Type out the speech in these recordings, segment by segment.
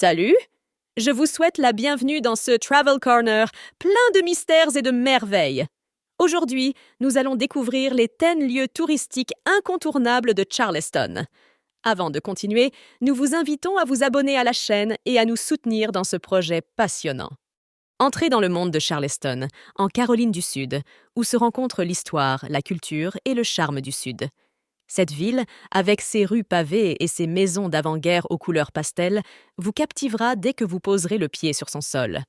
Salut! Je vous souhaite la bienvenue dans ce Travel Corner plein de mystères et de merveilles. Aujourd'hui, nous allons découvrir les 10 lieux touristiques incontournables de Charleston. Avant de continuer, nous vous invitons à vous abonner à la chaîne et à nous soutenir dans ce projet passionnant. Entrez dans le monde de Charleston, en Caroline du Sud, où se rencontrent l'histoire, la culture et le charme du Sud. Cette ville, avec ses rues pavées et ses maisons d'avant-guerre aux couleurs pastel, vous captivera dès que vous poserez le pied sur son sol.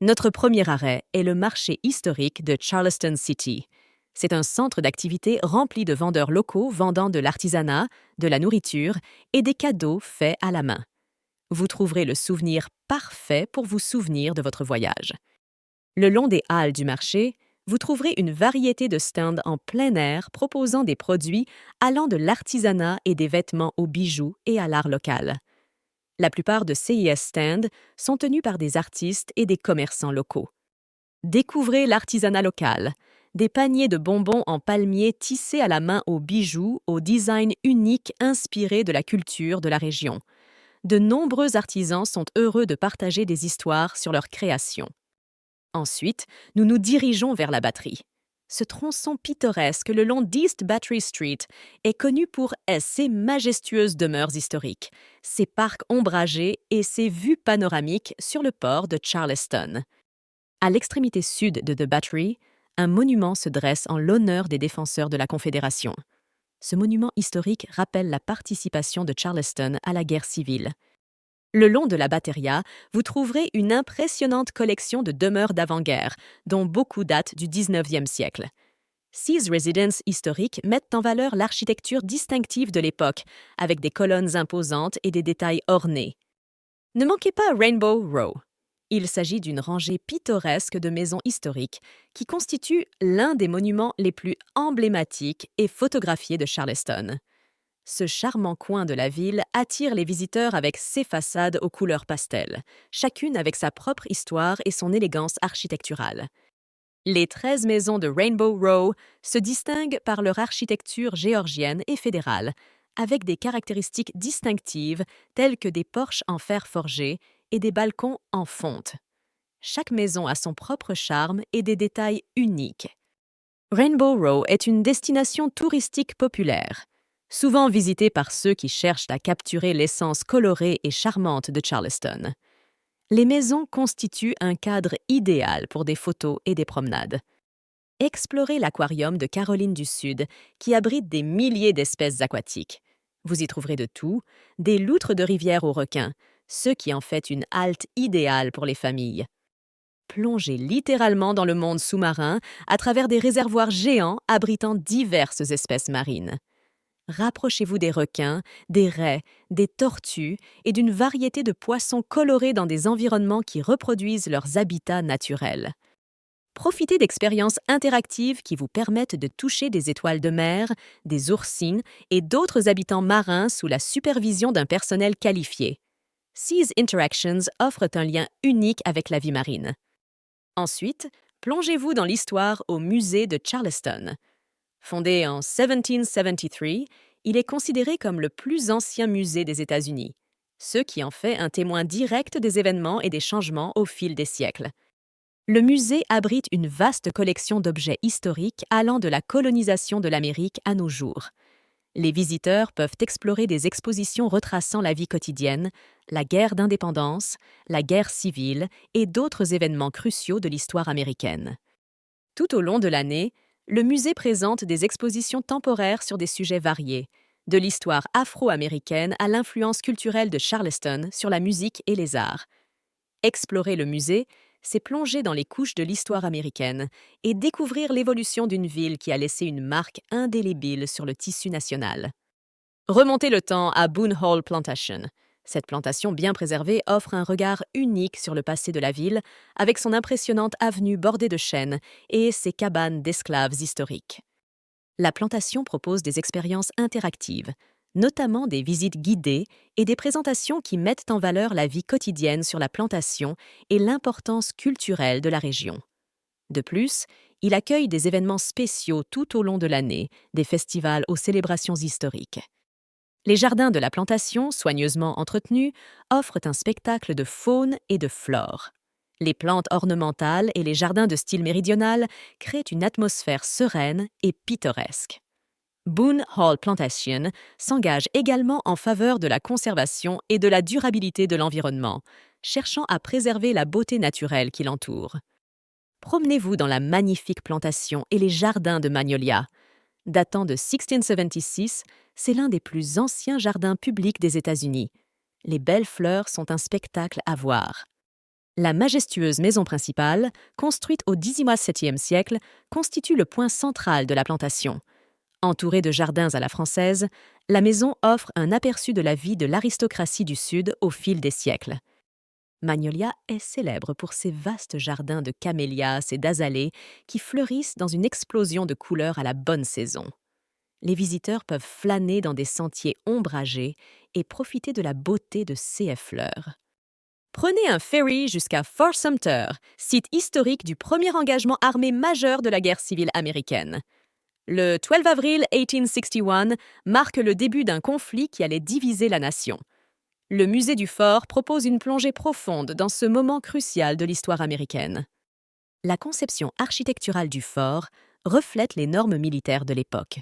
Notre premier arrêt est le marché historique de Charleston City. C'est un centre d'activité rempli de vendeurs locaux vendant de l'artisanat, de la nourriture et des cadeaux faits à la main. Vous trouverez le souvenir parfait pour vous souvenir de votre voyage. Le long des halles du marché, vous trouverez une variété de stands en plein air proposant des produits allant de l'artisanat et des vêtements aux bijoux et à l'art local. La plupart de CIS stands sont tenus par des artistes et des commerçants locaux. Découvrez l'artisanat local, des paniers de bonbons en palmier tissés à la main aux bijoux au design unique inspiré de la culture de la région. De nombreux artisans sont heureux de partager des histoires sur leurs créations. Ensuite, nous nous dirigeons vers la Batterie. Ce tronçon pittoresque le long d'East Battery Street est connu pour ses majestueuses demeures historiques, ses parcs ombragés et ses vues panoramiques sur le port de Charleston. À l'extrémité sud de The Battery, un monument se dresse en l'honneur des défenseurs de la Confédération. Ce monument historique rappelle la participation de Charleston à la guerre civile. Le long de la Batteria, vous trouverez une impressionnante collection de demeures d'avant-guerre, dont beaucoup datent du 19e siècle. Ces résidences historiques mettent en valeur l'architecture distinctive de l'époque, avec des colonnes imposantes et des détails ornés. Ne manquez pas Rainbow Row. Il s'agit d'une rangée pittoresque de maisons historiques qui constitue l'un des monuments les plus emblématiques et photographiés de Charleston. Ce charmant coin de la ville attire les visiteurs avec ses façades aux couleurs pastel, chacune avec sa propre histoire et son élégance architecturale. Les 13 maisons de Rainbow Row se distinguent par leur architecture géorgienne et fédérale, avec des caractéristiques distinctives telles que des porches en fer forgé et des balcons en fonte. Chaque maison a son propre charme et des détails uniques. Rainbow Row est une destination touristique populaire, souvent visitée par ceux qui cherchent à capturer l'essence colorée et charmante de Charleston. Les maisons constituent un cadre idéal pour des photos et des promenades. Explorez l'aquarium de Caroline du Sud, qui abrite des milliers d'espèces aquatiques. Vous y trouverez de tout, des loutres de rivière aux requins, ce qui en fait une halte idéale pour les familles. Plongez littéralement dans le monde sous-marin à travers des réservoirs géants abritant diverses espèces marines. Rapprochez-vous des requins, des raies, des tortues et d'une variété de poissons colorés dans des environnements qui reproduisent leurs habitats naturels. Profitez d'expériences interactives qui vous permettent de toucher des étoiles de mer, des oursins et d'autres habitants marins sous la supervision d'un personnel qualifié. Seas Interactions offrent un lien unique avec la vie marine. Ensuite, plongez-vous dans l'histoire au musée de Charleston. Fondé en 1773, il est considéré comme le plus ancien musée des États-Unis, ce qui en fait un témoin direct des événements et des changements au fil des siècles. Le musée abrite une vaste collection d'objets historiques allant de la colonisation de l'Amérique à nos jours. Les visiteurs peuvent explorer des expositions retraçant la vie quotidienne, la guerre d'indépendance, la guerre civile et d'autres événements cruciaux de l'histoire américaine. Tout au long de l'année, le musée présente des expositions temporaires sur des sujets variés, de l'histoire afro-américaine à l'influence culturelle de Charleston sur la musique et les arts. Explorer le musée, c'est plonger dans les couches de l'histoire américaine et découvrir l'évolution d'une ville qui a laissé une marque indélébile sur le tissu national. Remontez le temps à Boone Hall Plantation. Cette plantation bien préservée offre un regard unique sur le passé de la ville, avec son impressionnante avenue bordée de chênes et ses cabanes d'esclaves historiques. La plantation propose des expériences interactives, notamment des visites guidées et des présentations qui mettent en valeur la vie quotidienne sur la plantation et l'importance culturelle de la région. De plus, il accueille des événements spéciaux tout au long de l'année, des festivals aux célébrations historiques. Les jardins de la plantation, soigneusement entretenus, offrent un spectacle de faune et de flore. Les plantes ornementales et les jardins de style méridional créent une atmosphère sereine et pittoresque. Boone Hall Plantation s'engage également en faveur de la conservation et de la durabilité de l'environnement, cherchant à préserver la beauté naturelle qui l'entoure. Promenez-vous dans la magnifique plantation et les jardins de Magnolia. Datant de 1676, c'est l'un des plus anciens jardins publics des États-Unis. Les belles fleurs sont un spectacle à voir. La majestueuse maison principale, construite au XVIIe siècle, constitue le point central de la plantation. Entourée de jardins à la française, la maison offre un aperçu de la vie de l'aristocratie du Sud au fil des siècles. Magnolia est célèbre pour ses vastes jardins de camélias et d'azalées qui fleurissent dans une explosion de couleurs à la bonne saison. Les visiteurs peuvent flâner dans des sentiers ombragés et profiter de la beauté de ces fleurs. Prenez un ferry jusqu'à Fort Sumter, site historique du premier engagement armé majeur de la guerre civile américaine. Le 12 avril 1861 marque le début d'un conflit qui allait diviser la nation. Le musée du fort propose une plongée profonde dans ce moment crucial de l'histoire américaine. La conception architecturale du fort reflète les normes militaires de l'époque.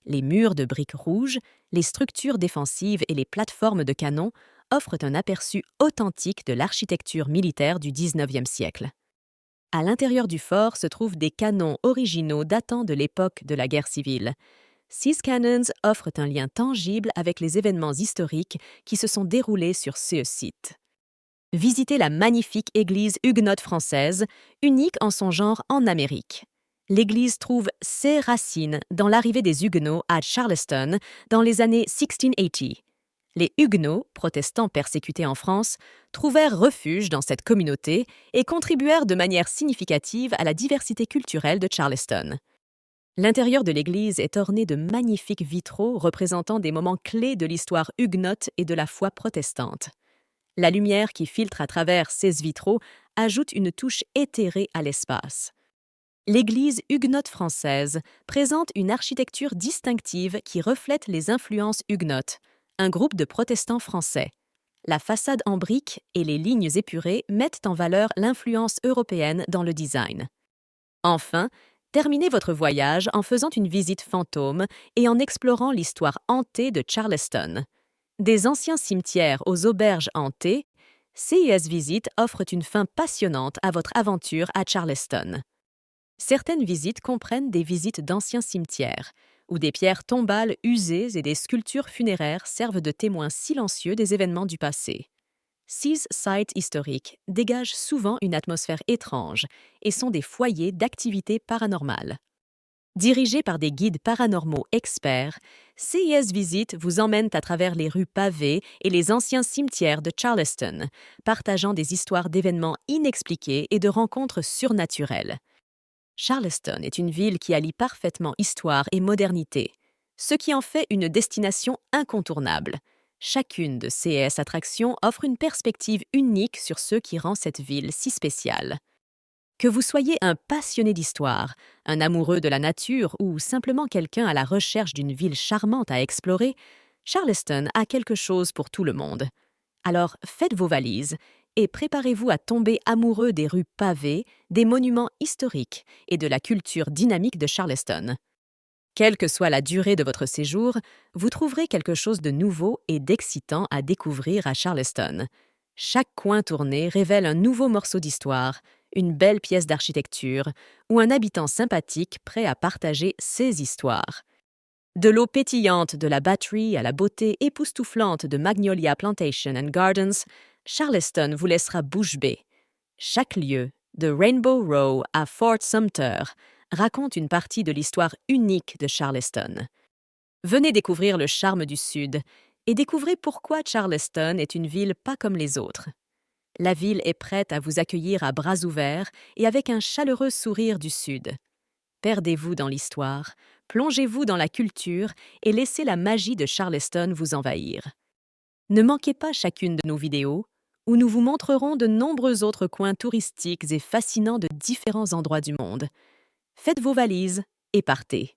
Les murs de briques rouges, les structures défensives et les plateformes de canons offrent un aperçu authentique de l'architecture militaire du XIXe siècle. À l'intérieur du fort se trouvent des canons originaux datant de l'époque de la guerre civile. Ces canons offrent un lien tangible avec les événements historiques qui se sont déroulés sur ce site. Visitez la magnifique église huguenote française, unique en son genre en Amérique. L'église trouve ses racines dans l'arrivée des Huguenots à Charleston dans les années 1680. Les Huguenots, protestants persécutés en France, trouvèrent refuge dans cette communauté et contribuèrent de manière significative à la diversité culturelle de Charleston. L'intérieur de l'église est orné de magnifiques vitraux représentant des moments clés de l'histoire huguenote et de la foi protestante. La lumière qui filtre à travers ces vitraux ajoute une touche éthérée à l'espace. L'église huguenote française présente une architecture distinctive qui reflète les influences huguenotes, un groupe de protestants français. La façade en briques et les lignes épurées mettent en valeur l'influence européenne dans le design. Enfin, terminez votre voyage en faisant une visite fantôme et en explorant l'histoire hantée de Charleston. Des anciens cimetières aux auberges hantées, CIS Visite offre une fin passionnante à votre aventure à Charleston. Certaines visites comprennent des visites d'anciens cimetières, où des pierres tombales usées et des sculptures funéraires servent de témoins silencieux des événements du passé. Ces sites historiques dégagent souvent une atmosphère étrange et sont des foyers d'activités paranormales. Dirigés par des guides paranormaux experts, CIS Visite vous emmène à travers les rues pavées et les anciens cimetières de Charleston, partageant des histoires d'événements inexpliqués et de rencontres surnaturelles. Charleston est une ville qui allie parfaitement histoire et modernité, ce qui en fait une destination incontournable. Chacune de ces attractions offre une perspective unique sur ce qui rend cette ville si spéciale. Que vous soyez un passionné d'histoire, un amoureux de la nature ou simplement quelqu'un à la recherche d'une ville charmante à explorer, Charleston a quelque chose pour tout le monde. Alors faites vos valises et préparez-vous à tomber amoureux des rues pavées, des monuments historiques et de la culture dynamique de Charleston. Quelle que soit la durée de votre séjour, vous trouverez quelque chose de nouveau et d'excitant à découvrir à Charleston. Chaque coin tourné révèle un nouveau morceau d'histoire, une belle pièce d'architecture ou un habitant sympathique prêt à partager ses histoires. De l'eau pétillante de la Battery à la beauté époustouflante de Magnolia Plantation and Gardens, Charleston vous laissera bouche bée. Chaque lieu, de Rainbow Row à Fort Sumter, raconte une partie de l'histoire unique de Charleston. Venez découvrir le charme du Sud et découvrez pourquoi Charleston est une ville pas comme les autres. La ville est prête à vous accueillir à bras ouverts et avec un chaleureux sourire du Sud. Perdez-vous dans l'histoire, plongez-vous dans la culture et laissez la magie de Charleston vous envahir. Ne manquez pas chacune de nos vidéos, où nous vous montrerons de nombreux autres coins touristiques et fascinants de différents endroits du monde. Faites vos valises et partez.